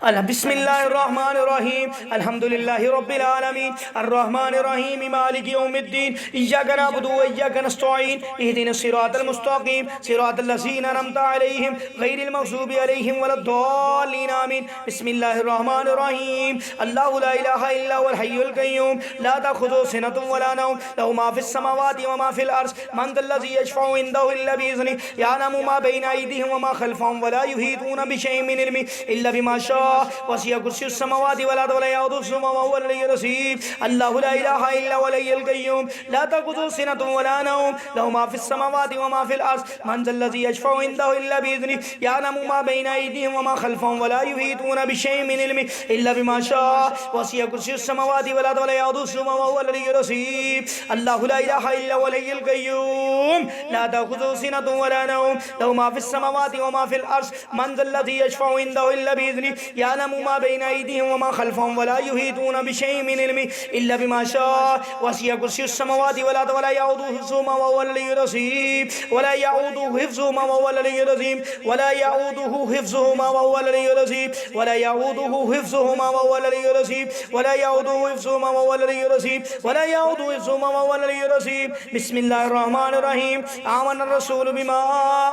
बिस्मिल्लाहिर्रहमानिर्रहीम अल्हम्दुलिल्लाहि रब्बिल आलमीन अर्रहमानिर्रहीम मालिकि यौमिद्दीन इय्याका नअबुदु व इय्याका नस्तईन इहदिनस सिरातल मुस्तकीम सिरातल लज़ीना अनअमता अलैहिम गैरिल मग़ज़ूबि अलैहिम वलद्दाल्लीन आमीन। बिस्मिल्लाहिर्रहमानिर्रहीम अल्लाहु ला इलाहा इल्ला हुवल हय्युल क़य्यूम ला तअख़ुज़ुहु सिनतुन वला नौम लहु मा फ़िस समावाति व मा फ़िल अर्ज़ मन ज़ल्लज़ी यशफ़अउ इंदहु इल्ला बिइज़निहि यअलमु मा बैना अयदीहिम व मा ख़ल्फ़हुम व ला युहीतूना बिशैइन मिन इल्मिहि इल्ला बिमा शाअ वसिअ कुर्सियुस समावाति वल अर्ज़ वला यऊदुहु हिफ़्ज़ुहुमा व हुवल अलिय्युल अज़ीम। अल्लाहु ला इलाहा इल्ला हुवल हय्युल क़य्यूम ला तअख़ुज़ुहु सिनतुन वला नौम लहु मा फ़िस समावाति व मा फ़िल अर्ज़ मन ज़ल्लज़ी यशफ़अउ इंदहु इल्ला बिइज़निहि यअलमु मा बैना अयदीहिम व मा ख़ल्फ़हुम व ला युहीतूना बिशैइन मिन इल्मिहि इल्ला बिमा शाअ वसिअ कुर्सियुस समावाति वल अर्ज़ वला यऊदुहु हिफ़्ज़ुहुमा व हुवल अलिय्युल अज़ीम। अल्लाहु ला इलाहा इल्ला हुवल हय्युल क़य्यूम ला तअख़ुज़ुहु सिनतुन वला नौम लहु मा फ़िस समावाति व मा फ़िल अर्ज़ मन ज़ल्लज़ी यशफ़अउ इंदहु इल्ला बिइज़निहि यअलमु मा बैना अयदीहिम व मा ख़ल्फ़हुम व ला युहीतूना बिशैइन मिन इल्मिहि इल्ला बिमा शाअ वसिअ कुर्सियुस समावाति वल अर्ज़ वला यऊदुहु हिफ़्ज़ुहुमा व हुवल अलिय्युल अज़ीम। वला यऊदुहु हिफ़्ज़ुहुमा व हुवल अलिय्युल अज़ीम वला यऊदुहु हिफ़्ज़ुहुमा व हुवल अलिय्युल अज़ीम वला यऊदुहु हिफ़्ज़ुहुमा व हुवल अलिय्युल अज़ीम वला यऊदुहु हिफ़्ज़ुहुमा व हुवल अलिय्युल अज़ीम वला यऊदुहु हिफ़्ज़ुहुमा व हुवल अलिय्युल अज़ीम। बिस्मिल्लाहिर्रहमानिर रहीम आमनर रसूलु बिमा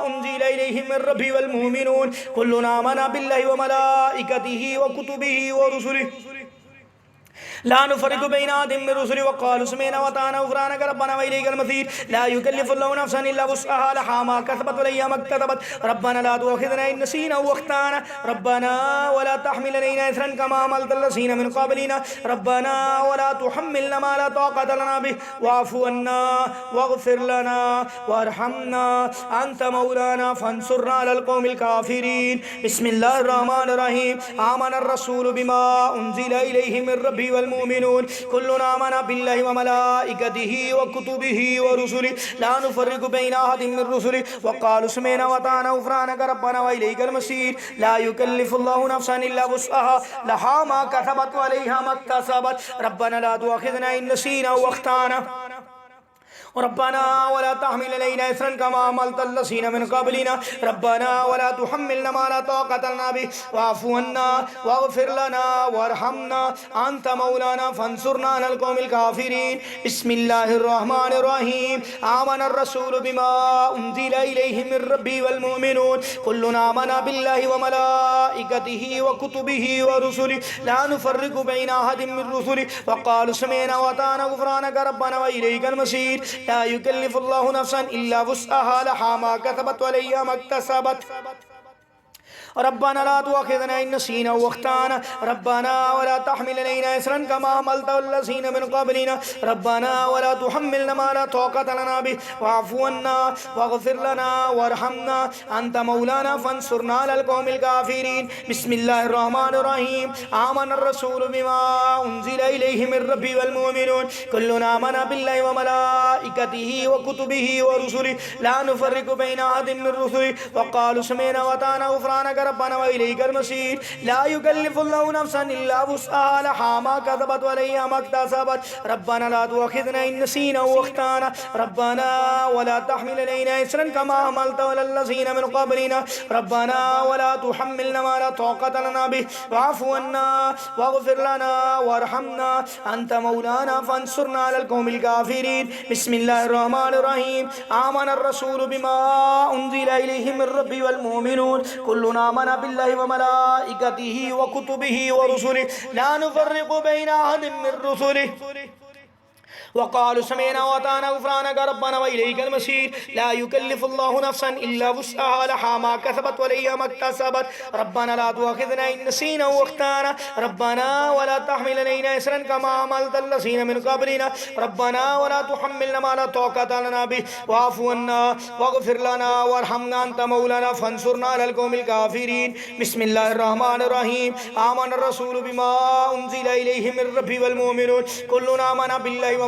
उन्ज़िला इलैहि मिर रब्बिहि वल मुमिनून कुल्लुन आमना बिल्लाहि व मलाइकतिहि व कुतुबिहि व रुसुलिहि ला नुफ़र्रिक़ु बैना अहदिम मिर रुसुलिहि व क़ालू समिअना व अताअना ग़ुफ़्रानक रब्बना व इलैकल मसीर ला युकल्लिफ़ुल्लाहु नफ़्सन इल्ला वुस्अहा लहा मा कसबत व अलैहा मा इक्तसबत रब्बना ला तुअख़िज़ना इन नसीना अव अख़्ताअना रब्बना व ला तहमिल अलैना इसरन कमा हमलतल लज़ीना मिन क़ब्लिना रब्बना व ला तुहम्मिलना मा ला ताक़त लना बिहि वाअफ़ु अन्ना वग़फ़िर लना वरहमना अंत मौलाना फ़ंसुरना अलल क़ौमिल काफ़िरीन। बिस्मिल्लाहिर्रहमानिर रहीम आमनर रसूलु बिमा उन्ज़िला इलैहि मिर रब्बिहि वल मुमिनून कुल्लुन आमना बिल्लाहि व मलाइकतिहि व कुतुबिहि व रुसुलिहि ला नुफ़र्रिक़ु बैना अहदिम मिर रुसुलिहि व क़ालू समिअना व अताअना ग़ुफ़्रानक रब्बना व इलैकल मसीर ला युकल्लिफ़ुल्लाहु नफ़्सन इल्ला वुस्अहा लहा मा कसबत व अलैहा मा इक्तसबत रब्बना ला तुअख़िज़ना इन नसीना अव अख़्ताअना रब्बना वला तहमिल अलैना इसरन कमा हमलतल लज़ीना मिन क़ब्लिना रब्बना वला तुहम्मिलना मा ला ताक़त लना बिहि वाअफ़ु अन्ना वग़फ़िर लना वरहमना अंत मौलाना फ़ंसुरना अलल क़ौमिल काफ़िरीन। बिस्मिल्लाहिर्रहमानिर रहीम आमनर रसूलु बिमा उन्ज़िला इलैहि मिर रब्बिहि वल मुमिनून कुल्लुन आमना बिल्लाहि व मलाइकतिहि व कुतुबिहि व रुसुलिहि ला नुफ़र्रिक़ु बैना अहदिम मिर रुसुलिहि व क़ालू समिअना व अताअना ग़ुफ़्रानक रब्बना व इलैकल मसीर ला युकल्लिफ़ुल्लाहु नफ़्सन इल्ला वुस्अहा लहा मा कसबत व अलैहा मा इक्तसबत रब्बना ला तुअख़िज़ना इन नसीना अव अख़्ताअना रब्बना व ला तहमिल अलैना इसरन कमा हमलतल लज़ीना मिन क़ब्लिना रब्बना व ला तुहम्मिलना मा ला ताक़त लना बिहि वाअफ़ु अन्ना वग़फ़िर लना वरहमना अंत मौलाना फ़ंसुरना अलल क़ौमिल काफ़िरीन। बिस्मिल्लाहिर्रहमानिर रहीम आमनर रसूलु बिमा उन्ज़िला इलैहि मिर रब्बिहि वल मुमिनून कुल्लुन आमना बिल्लाहि व मलाइकतिहि व कुतुबिहि व रुसुलिहि ला नुफ़र्रिक़ु बैना अहदिम मिर रुसुलिहि व क़ालू समिअना व अताअना ग़ुफ़्रानक रब्बना व इलैकल मसीर ला युकल्लिफ़ुल्लाहु नफ़्सन इल्ला वुस्अहा लहा मा कसबत व अलैहा मा इक्तसबत रब्बना ला तुअख़िज़ना इन नसीना अव अख़्ताअना रब्बना व ला तहमिल अलैना इसरन कमा हमलतहु अलल लज़ीना मिन क़ब्लिना रब्बना व ला तुहम्मिलना मा ला ताक़त लना बिहि वाअफ़ु अन्ना वग़फ़िर लना वरहमना अंत मौलाना फ़ंसुरना अलल क़ौमिल काफ़िरीन। बिस्मिल्लाहिर्रहमानिर रहीम आमनर रसूलु बिमा उन्ज़िला इलैहि मिर रब्बिहि वल मुमिनून कुल्लुन आमना बिल्लाहि व मलाइकतिहि व कुतुबिहि व रुसुलिहि ला नुफ़र्रिक़ु बैना अहदिम मिर रुसुलिहि वक़ालू समिअना व अताअना ग़ुफ़्रानक रब्बना व इलैकल मसीर ला युकल्लिफ़ुल्लाहु नफ़्सन इल्ला वुस्अहा लहा मा कसबत व अलैहा मा इक्तसबत रब्बना ला तुअख़िज़ना इन नसीना अव अख़्ताअना रब्बना व ला तहमिल अलैना इसरन कमा हमलतल लज़ीना मिन क़ब्लिना रब्बना व ला तुहम्मिलना मा ला ताक़त लना बिहि वाअफ़ु अन्ना वग़फ़िर लना वरहमना अंत मौलाना फ़ंसुरना अलल क़ौमिल काफ़िरीन। बिस्मिल्लाहिर्रहमानिर रहीम आमनर रसूलु बिमा उन्ज़िला इलैहि मिर रब्बिहि वल मुमिनून कुल्लुन आमना बिल्लाहि व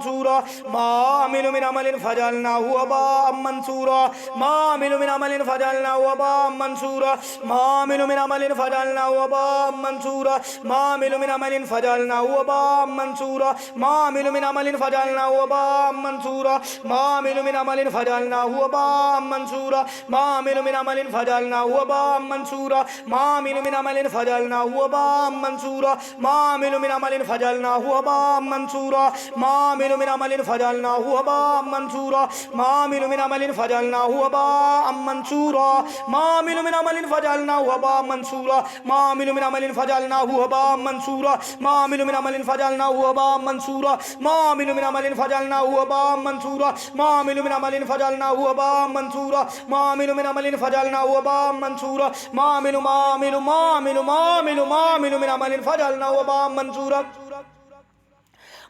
मंसूरा मा अमिलु मिन अमलिन फजअलनाहु हबाअम मंसूरा मा अमिलु मिन अमलिन फजअलनाहु हबाअम मंसूरा मा अमिलु मिन अमलिन फजअलनाहु हबाअम मंसूरा मा अमिलु मिन अमलिन फजअलनाहु हबाअम मंसूरा मा अमिलु मिन अमलिन फजअलनाहु हबाअम मंसूरा मा अमिलु मिन अमलिन फजअलनाहु हबाअम मंसूरा मा अमिलु मिन अमलिन फजअलनाहु हबाअम मंसूरा मा अमिलु मिन अमलिन फजअलनाहु हबाअम मंसूरा मा अमिलु मिन अमलिन फजअलनाहु हबाअम मंसूरा मा अमिलु मिन अमलिन फजअलनाहु हबाअम मंसूरा मा अमिलु मिन अमलिन फजअलनाहु हबाअम मंसूरा मा अमिलु मिन अमलिन फजअलनाहु हबाअम मंसूरा मा अमिलु मिन अमलिन फजअलनाहु हबाअम मंसूरा मा अमिलु मिन अमलिन फजअलनाहु हबाअम मंसूरा मा अमिलु मिन अमलिन फजअलनाहु हबाअम मंसूरा मा अमिलु मिन अमलिन फजअलनाहु हबाअम मंसूरा मा अमिलु मिन अमलिन फजअलनाहु हबाअम मंसूरा मा अमिलु मिन अमलिन फजअलनाहु हबाअम मंसूरा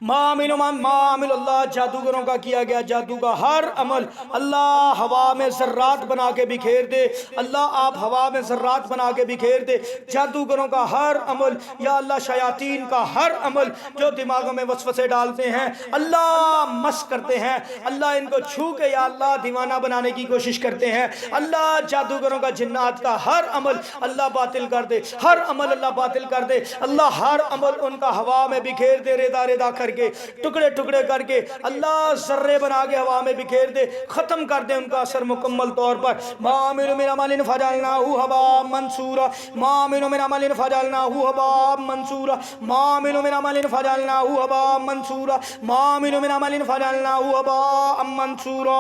मामिल अल्लाह जादूगरों का किया गया जादू का हर अमल अल्लाह हवा में ज़र्रात बना के बिखेर दे। अल्लाह आप हवा में ज़र्रात बना के बिखेर दे। जादूगरों का हर अमल या अल्लाह शयातीन का हर अमल जो दिमागों में वसवसे डालते हैं अल्लाह मस करते हैं, अल्लाह इनको छू के या अल्लाह दीवाना बनाने की कोशिश करते हैं। अल्लाह जादूगरों का जिन्नात का हर अमल अल्लाह बातिल कर दे, हर अमल अल्लाह बातिल कर दे। अल्लाह हर अमल उनका हवा में बिखेर दे, रेदा रेदा करके टुकड़े टुकड़े करके अल्लाह जर्रे बना के हवा में बिखेर दे, खत्म कर दे उनका असर मुकम्मल तौर पर। मामिलु मिन अमलिन फजअलनाहु हबाअम मंसूरा मामिलु मिन अमलिन फजअलनाहु हबाअम मंसूरा मामिलु मिन अमलिन फजअलनाहु हबाअम मंसूरा मामिलु मिन अमलिन फजअलनाहु हबाअम मंसूरा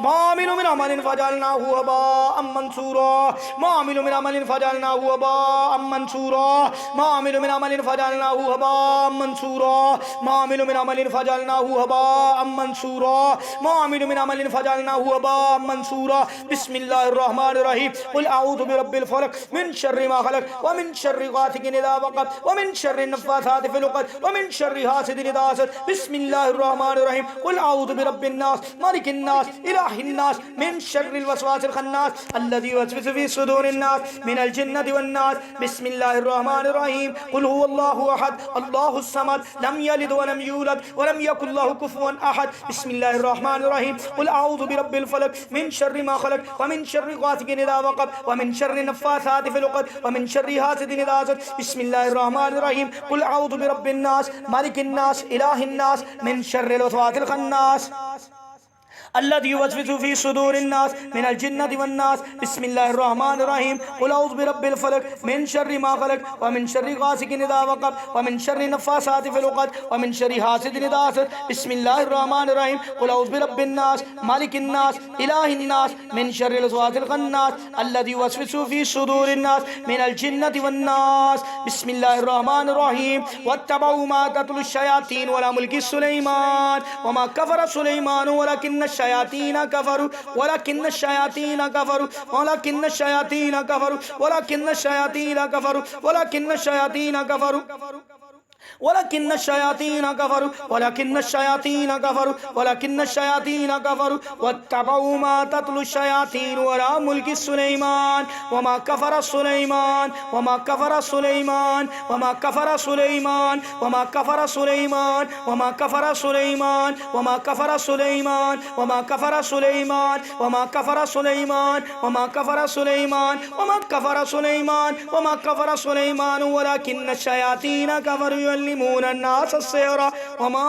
मामिलु मिन अमलिन फजअलनाहु हबाअम मंसूरा मामिलु मिन अमलिन फजअलनाहु हबाअम मंसूरा मामिलु मिन अमलिन फजअलनाहु हबाअम मंसूरा मामिलु मिन अमलिन फजअलनाहु हबाअम मंसूरा मामिलु मिन अमलिन फजअलनाहु हबाअम मंसूरा। बिस्मिल्लाहिर रहमानिर रहीम। कुल अऊज़ु बिरब्बिल फलक मिन शर्रि मा खलक व मिन शर्रि गासिकिन इज़ा वक़ब व मिन शर्रि नफ़्फ़ासाति फ़िल उक़द व मिन शर्रि हासिदिन इज़ा हसद। बिस्मिल्लाहिर रहमानिर रहीम। कुल अऊज़ु बिरब्बिन नास मालिकिन नास इलाहिन नास मिन शर्रिल वसवासिल खन्नास अल्लज़ी युवस्विसु फ़ी सुदूरिन नास मिनल जिन्नति वन नास। बिस्मिल्लाहिर रहमानिर रहीम। कुल हुवल्लाहु अहद अल्लाहुस समद लम यलिद वलम यूलद वलम यकुल लहु कुफुवन अहद। बिस्मिल्लाहिर रहमानिर रहीम। कुल अऊज़ु बिरब्बिल फलक मिन शर्रि मा खलक व मिन शर्रि गासिकिन इज़ा वक़ब व मिन शर्रि नफ़्फ़ासाति फ़िल उक़द व मिन शर्रि हासिदिन इज़ा हसद। बिस्मिल्लाहिर रहमानिर रहीम। कुल अऊज़ु बिरब्बिन नास मालिकिन नास इलाहिन नास मिन शर्रिल वसवासिल खन्नास अल्लज़ी युवस्विसु फ़ी सुदूरिन नास मिनल जिन्नति वन नास। बिस्मिल्लाहिर रहमानिर रहीम। कुल अऊज़ु बिरब्बिल फलक मिन शर्रि मा खलक व मिन शर्रि गासिकिन इज़ा वक़ब व मिन शर्रि नफ़्फ़ासाति फ़िल उक़द व मिन शर्रि हासिदिन इज़ा हसद। बिस्मिल्लाहिर रहमानिर रहीम। कुल अऊज़ु बिरब्बिन नास मालिकिन नास इलाहिन नास मिन शर्रिल वसवासिल खन्नास अल्लज़ी युवस्विसु फ़ी सुदूरिन नास मिनल जिन्नति वन नास। बिस्मिल्लाहिर रहमानिर रहीम। वत्तबऊ मा तत्लु शयातीन अला मुल्कि सुलैमान व मा कफ़र सुलैमान वलकिन्न शयातीन कफरू वलकिन्न शयातीन कफरू वलकिन्न शयातीन कफरू वलकिन्न शयातीन कफरू वलकिन्न शयातीन कफरू वलकिन्न शयातीन कफरू वलकिन्न शयातीन कफरू वलकिन्न शयातीन कफरू वत्तबऊ मा तत्लु शयातीन अला मुल्कि सुलैमान वमा कफर सुलैमान वमा कफर सुलैमान वमा कफर सुलैमान वमा कफर सुलैमान वमा कफर सुलैमान वमा कफर सुलैमान वमा कफर सुलैमान वमा कफर सुलैमान वमा कफर सुलैमान वमा कफर सुलैमान वमा कफर सुलैमान वलकिन्न शयातीन कफरू युअल्लिमून अन्नास अस्सिहरा वमा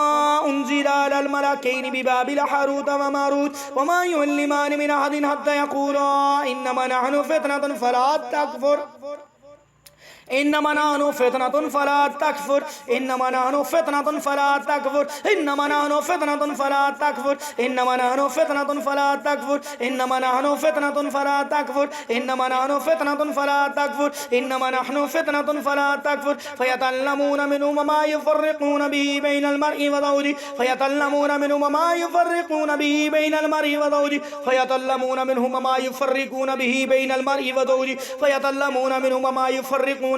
उन्ज़िला अलल मलकैनि बिबाबिल हारूत व मारूत वमा युअल्लिमानि मिन अहदिन हत्ता यक़ूला इन्नमा नहनु फितनतुन फला तकफुर इन्नमा नहनु फितनतुन फला तकफुर इन्नमा नहनु फितनतुन फला तकफुर इन्नमा नहनु फितनतुन फला तकफुर इन्नमा नहनु फितनतुन फला तकफुर इन्नमा नहनु फितनतुन फला तकफुर इन्नमा नहनु फितनतुन फला तकफुर इन्नमा नहनु फितनतुन फला तकफुर फयतअल्लमून मिन्हु मा युफ़र्रिक़ून बिही बैनल मर्इ व ज़ौजिही फयतअल्लमून मिन्हु मा युफ़र्रिक़ून बिही बैनल मर्इ व ज़ौजिही फयतअल्लमून मिन्हु मा युफ़र्रिक़ून बिही बैनल मर्इ व ज़ौजिही फयतअल्लमून मिन्हु मा युफ़र्रिक़ून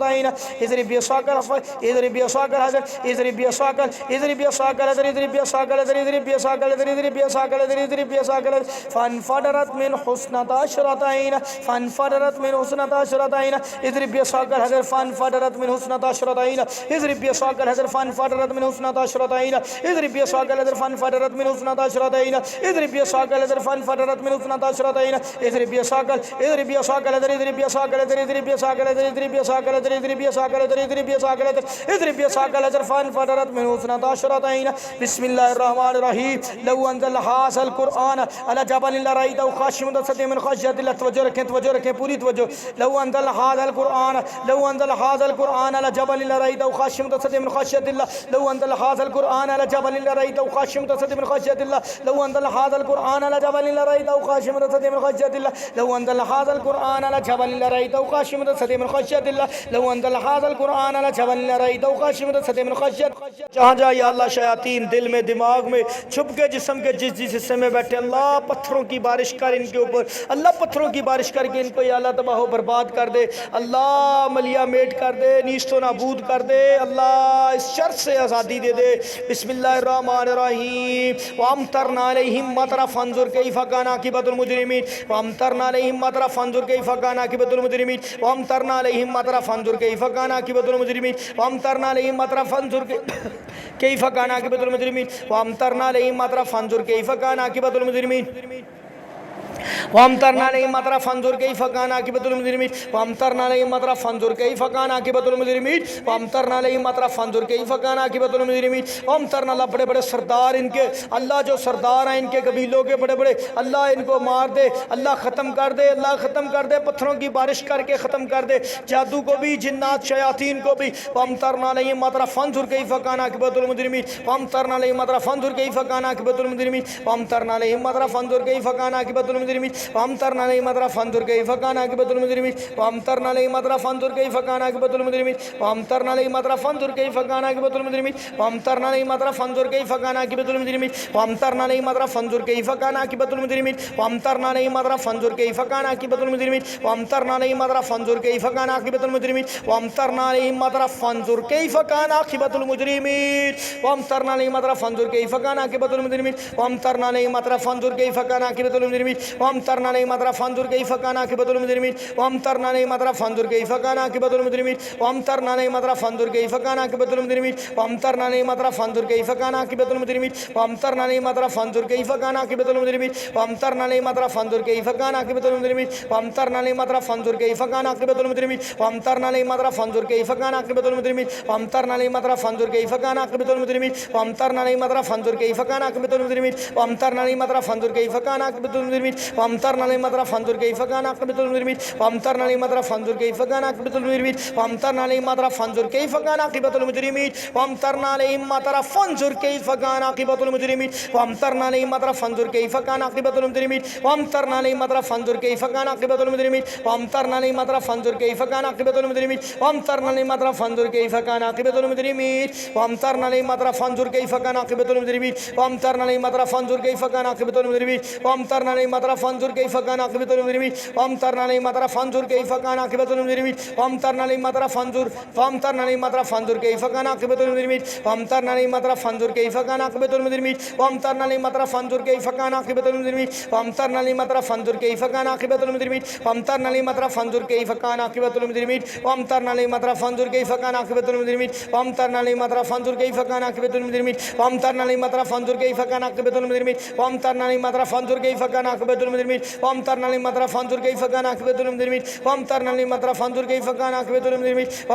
शरताइन इजरी बियसाकल इजरी बियसाकल हजर इजरी बियसाकल इजरी बियसाकल हजर इजरी बियसाकल हजर इजरी बियसाकल हजर इजरी बियसाकल हजर इजरी बियसाकल फनफदरत मिन हुस्नता शरताइन फनफदरत मिन हुस्नता शरताइन इजरी बियसाकल हजर फनफदरत मिन हुस्नता शरताइन इजरी बियसाकल हजर फनफदरत मिन हुस्नता शरताइन इजरी बियसाकल हजर फनफदरत मिन हुस्नता शरताइन इजरी बियसाकल हजर फनफदरत मिन हुस्नता शरताइन इजरी बियसाकल हजर इजरी बियसाकल हजर इजरी बियसाकल हजर इजरी बियसाकल हजर इजरी बियसाकल हजर इजरी बियसाकल हजर इजरी बियसाकल हजर फनफदरत मिन हुस्नता शरताइन बिस्मिल्लाहिर रहमानिर रहीम लौ अंज़ल हाज़ल कुरआन अला जबलिन लरअयतहु खाशिअन मुतसद्दिअन मिन खश्यतिल्लाह तवज्जो रखें पूरी तवज्जो लौ अंज़ल हाज़ल कुरआन अला जबलिन लरअयतहु खाशिअन मुतसद्दिअन मिन खश्यतिल्लाह लौ अंज़ल हाज़ल कुरआन अला जबलिन लरअयतहु खाशिअन मुतसद्दिअन मिन खश्यतिल्लाह लौ अंज़ल हाज़ल कुरआन अला जबलिन लरअयतहु खाशिअन मुतसद्दिअन मिन खश्यतिल्लाह लौ अंज़ल हाज़ल कुरआन अला जबलिन लरअयतहु खाशिअन मुतसद्दिअन मिन खश्यतिल्लाह लौ अंज़ल हाज़ल कुरआन अला जबलिन लरअयतहु खाशिअन मुतसद्दिअन मिन खश्यत जहाँ जहाँ या अल्लाह शयातीन दिल में दिमाग में छुप के जिस्म के जिस जिस हिस्से में बैठे अल्लाह पत्थरों की बारिश कर इनके ऊपर अल्लाह पत्थरों की बारिश करके इनको या अल्लाह तबाह बर्बाद कर दे अल्लाह मलिया मेट कर दे नीस्तो नाबूद कर दे अल्लाह इस शर से आज़ादी दे दे बिस्मिल्लाहिर्रहमानिर्रहीम वअमतरना अलैहिम मतरा फंजुर कैफ़ा काना आक़िबतुल मुजरिमीन वअमतरना अलैहिम मतरा फंजुर कैफ़ा काना आक़िबतुल मुजरिमीन वअमतरना अलैहिम मतरा फंजुर कैफ़ा काना आक़िबतुल मुजरिमीन वअमतरना अलैहिम मतरा फंजुर कैफ़ा काना आक़िबतुल मुजरिमीन वअमतरना अलैहिम मतरा फंजुर कैफ़ा काना आक़िबतुल मुजरिमीन वअमतरना अलैहिम मतरा फंजुर कैफ़ा काना आक़िबतुल मुजरिमीन वअमतरना अलैहिम मतरा फंजुर कैफ़ा काना आक़िबतुल मुजरिमीन वअमतरना अलैहिम मतरा फंजुर कैफ़ा काना आक़िबतुल मुजरिमीन वअमतरना अल्लाह बड़े बड़े सरदार इनके अल्लाह जो सरदार हैं इनके कबीलों के बड़े बड़े अल्लाह इनको मार दे अल्लाह ख़त्म कर दे अल्लाह ख़त्म कर दे पत्थरों की बारिश करके ख़त्म कर दे जादू को भी जिन्नात शयातीन को भी वअमतरना अलैहिम मतरा फंजुर कैफ़ा काना आक़िबतुल मुजरिमीन वअमतरना अलैहिम मतरा फंजुर कैफ़ा काना आक़िबतुल मुजरिमीन वअमतरना अलैहिम मतरा फंजुर कैफ़ा काना आक़िबतुल मुजरिमीन वअमतरना अलैहिम मतरा फंजुर कैफ़ा काना आक़िबतुल मुजरिमीन वअमतरना अलैहिम मतरा फंजुर कैफ़ा काना आक़िबतुल मुजरिमीन वअमतरना अलैहिम मतरा फंजुर कैफ़ा काना आक़िबतुल मुजरिमीन वअमतरना अलैहिम मतरा फंजुर कैफ़ा काना आक़िबतुल मुजरिमीन वअमतरना अलैहिम मतरा फंजुर कैफ़ा काना आक़िबतुल मुजरिमीन वअमतरना अलैहिम मतरा फंजुर कैफ़ा काना आक़िबतुल मुजरिमीन वअमतरना अलैहिम मतरा फंजुर कैफ़ा काना आक़िबतुल मुजरिमीन वअमतरना अलैहिम मतरा फंजुर कैफ़ा काना आक़िबतुल मुजरिमीन वअमतरना अलैहिम मतरा फंजुर कैफ़ा काना आक़िबतुल मुजरिमीन वअमतरना अलैहिम मतरा फंजुर कैफ़ा काना आक़िबतुल मुजरिमीन वअमतरना अलैहिम मतरा फंजुर कैफ़ा काना आक़िबतुल मुजरिमीन वअमतरना अलैहिम मतरा फंजुर कैफ़ा काना आक़िबतुल मुजरिमीन वअमतरना अलैहिम मतरा फंजुर कैफ़ा काना आक़िबतुल मुजरिमीन वअमतरना अलैहिम मतरा फंजुर कैफ़ा काना आक़िबतुल मुजरिमीन वअमतरना अलैहिम मतरा फंजुर कैफ़ा काना आक़िबतुल मुजरिमीन वअमतरना अलैहिम मतरा फंजुर कैफ़ा काना आक़िबतुल मुजरिमीन वअमतरना अलैहिम मतरा फंजुर कैफ़ा काना आक़िबतुल मुजरिमीन वअमतरना अलैहिम मतरा फंजुर कैफ़ा काना आक़िबतुल मुजरिमीन वअमतरना अलैहिम मतरा फंजुर कैफ़ा काना आक़िबतुल मुजरिमीन वअमतरना अलैहिम मतरा फंजुर कैफ़ा काना आक़िबतुल मुजरिमीन वअमतरना अलैहिम मतरा फंजुर कैफ़ा काना आक़िबतुल मुजरिमीन वअमतरना अलैहिम मतरा फंजुर कैफ़ा काना आक़िबतुल मुजरिमीन वअमतरना अलैहिम मतरा फंजुर कैफ़ा काना आक़िबतुल मुजरिमीन वअमतरना अलैहिम मतरा फंजुर कैफ़ा काना आक़िबतुल मुजरिमीन वअमतरना अलैहिम मतरा फंजुर कैफ़ा काना आक़िबतुल मुजरिमीन वअमतरना अलैहिम मतरा फंजुर कैफ़ा काना आक़िबतुल मुजरिमीन वअमतरना अलैहिम मतरा फंजुर कैफ़ा काना आक़िबतुल मुजरिमीन वअमतरना अलैहिम मतरा फंजुर कैफ़ा काना आक़िबतुल मुजरिमीन वअमतरना अलैहिम मतरा फंजुर कैफ़ा काना आक़िबतुल मुजरिमीन वअमतरना अलैहिम मतरा फंजुर कैफ़ा काना आक़िबतुल मुजरिमीन वअमतरना अलैहिम मतरा फंजुर कैफ़ा काना आक़िबतुल मुजरिमीन वअमतरना अलैहिम मतरा फंजुर कैफ़ा काना आक़िबतुल मुजरिमीन वअमतरना अलैहिम मतरा फंजुर कैफ़ा काना आक़िबतुल मुजरिमीन वअमतरना अलैहिम मतरा फंजुर वअमतरना अलैहिम मतरा फंजुर कैफ़ा काना आक़िबतुल मुजरिमीन वअमतरना अलैहिम मतरा फंजुर कैफ़ा काना आक़िबतुल मुजरिमीन वअमतरना अलैहिम मतरा फंजुर कैफ़ा काना आक़िबतुल मुजरिमीन वअमतरना अलैहिम मतरा फंजुर कैफ़ा काना आक़िबतुल मुजरिमीन वअमतरना अलैहिम मतरा फंजुर कैफ़ा काना आक़िबतुल मुजरिमीन वअमतरना अलैहिम मतरा फंजुर कैफ़ा काना आक़िबतुल मुजरिमीन वअमतरना अलैहिम मतरा फंजुर कैफ़ा काना आक़िबतुल मुजरिमीन वअमतरना अलैहिम मतरा फंजुर कैफ़ा काना आक़िबतुल मुजरिमीन वअमतरना अलैहिम मतरा फंजुर कैफ़ा काना आक़िबतुल मुजरिमीन वअमतरना अलैहिम मतरा फंजुर कैफ़ा काना आक़िबतुल मुजरिमीन वअमतरना अलैहिम मतरा फंजुर कैफ़ा काना आक़िबतुल मुजरिमीन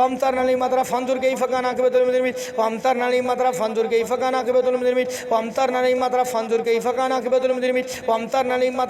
वअमतरना अलैहिम मतरा फंजुर कैफ़ा काना आक़िबतुल मुजरिमीन वअमतरना अलैहिम मतरा फंजुर कैफ़ा काना आक़िबतुल मुजरिमीन वअमतरना अलैहिम मतरा फंजुर कैफ़ा काना आक़िबतुल मुजरिमीन वअमतरना अलैहिम मतरा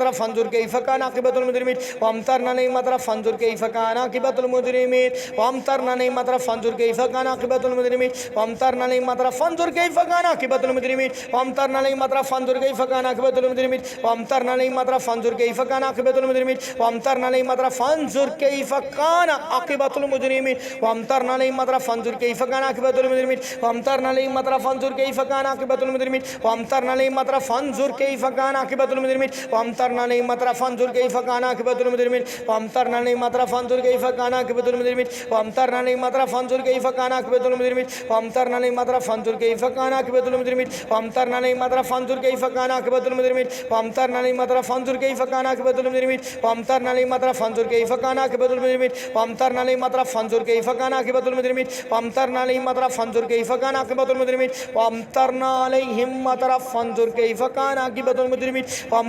फंजुर कैफ़ा काना आक़िबतुल मुजरिमीन वअमतरना अलैहिम मतरा फंजुर कैफ़ा काना आक़िबतुल मुजरिमीन वअमतरना अलैहिम मतरा फंजुर कैफ़ा काना आक़िबतुल मुजरिमीन वअमतरना अलैहिम मतरा फंजुर कैफ़ा काना आक़िबतुल मुजरिमीन वअमतरना अलैहिम मतरा फंजुर कैफ़ा काना आक़िबतुल मुजरिमीन वअमतरना अलैहिम मतरा فانظر كيف كان عاقبة المجرمين وامطرنا عليهم مطرا فانظر كيف كان عاقبة المجرمين وامطرنا عليهم مطرا فانظر كيف كان عاقبة المجرمين وامطرنا عليهم مطرا فانظر كيف كان عاقبة المجرمين وامطرنا عليهم مطرا فانظر كيف كان عاقبة المجرمين وامطرنا عليهم مطرا فانظر كيف كان عاقبة المجرمين وامطرنا عليهم مطرا فانظر كيف كان عاقبة المجرمين وامطرنا عليهم مطرا فانظر كيف كان عاقبة المجرمين وامطرنا عليهم مطرا فانظر كيف كان عاقبة المجرمين وامطرنا عليهم مطرا فانظر كيف كان عاقبة المجرمين وامطرنا عليهم مطرا فانظر كيف كان عاقبة المجرمين وامطرنا عليهم مطرا فانظر كيف كان عاقبة المجرمين وامطرنا عليهم مطرا فانظر كيف كان عاقبة المجرمين وامطرنا عليهم مطرا فانظر كيف كان عاقبة المجرمين وامطرنا عليهم مطرا فانظر كيف كان عاقبة المجرمين وامطرنا عليهم مطرا فانظر كيف كان عاقبة المجرمين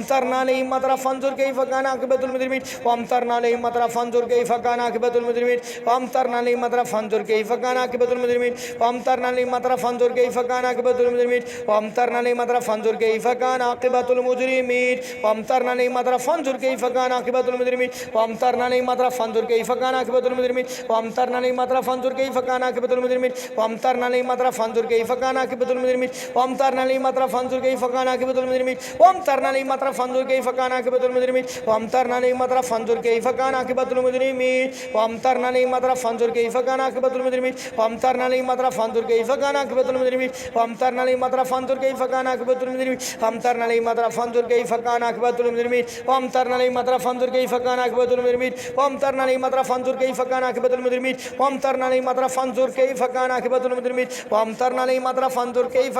وامطرنا عليهم مطرا فانظر كيف كان عاقبة المجرمين وامطرنا عليهم مطرا فانظر كيف كان عاقبة المجرمين وامطرنا عليهم مطرا فانظر كيف كان عاقبة المجرمين وامطرنا عليهم مطرا فانظر كيف كان عاقبة المجرمين وامطرنا عليهم مطرا فانظر كيف كان عاقبة المجرمين وامطرنا عليهم مطرا فانظر كيف كان عاقبة المجرمين وامطرنا عليهم مطرا فانظر كيف كان عاقبة المجرمين وامطرنا عليهم مطرا فانظر كيف كان عاقبة المجرمين وامطرنا عليهم مطرا فانظر كيف كان عاقبة المجرمين وامطرنا عليهم مطرا فانظر كيف كان عاقبة المجرمين وامطرنا عليهم مطرا فانظر كيف كان عاقبة المجرمين وامطرنا عليهم مطرا فانظر كيف كان عاقبة المجرمين وامطرنا عليهم مطرا فانظر كيف كان عاقبة المجرمين وامطرنا عليهم مطرا فانظر كيف كان عاقبة المجرمين وامطرنا عليهم مطرا فانظر كيف كان عاقبة المجرمين وامطرنا عليهم مطرا فانظر كيف كان عاقبة المجرمين وامطرنا عليهم مطرا فانظر كيف كان عاقبة المجرمين وامطرنا عليهم مطرا فانظر كيف كان عاقبة المجرمين وامطرنا عليهم مطرا فانظر كيف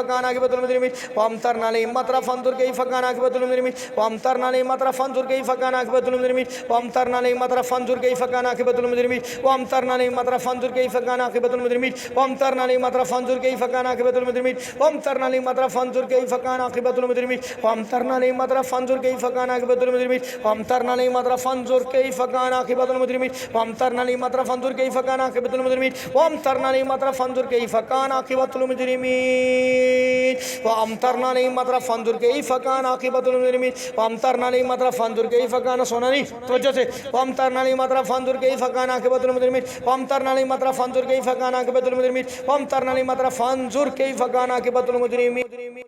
كان عاقبة المجرمين وامطرنا عليهم مطرا فانظر كيف كان عاقبة المجرمين وامطرنا عليهم مطرا فانظر كيف كان عاقبة المجرمين وامطرنا عليهم مطرا فانظر كيف كان عاقبة المجرمين وامطرنا عليهم مطرا فانظر كيف كان عاقبة المجرمين وامطرنا عليهم مطرا فانظر كيف كان عاقبة المجرمين وامطرنا عليهم مطرا فانظر كيف كان عاقبة المجرمين وامطرنا عليهم مطرا فانظر كيف كان عاقبة المجرمين وامطرنا عليهم مطرا فانظر كيف كان عاقبة المجرمين وامطرنا عليهم مطرا فانظر كيف كان عاقبة المجرمين وامطرنا عليهم مطرا فانظر كيف كان عاقبة المجرمين وامطرنا عليهم مطرا فانظر كيف كان عاقبة المجرمين وامطرنا عليهم مطرا فانظر كيف كان सोनानी तवज्जो से वमतरना अलैहिम मतरा फंजुर कैफ कान आकिबतुल मुजरिमीन वमतरना अलैहिम मतरा फंजुर कैफ कान आकिबतुल मुजरिमीन वमतरना अलैहिम मतरा फंजुर कैफ कान आकिबतुल मुजरिमीन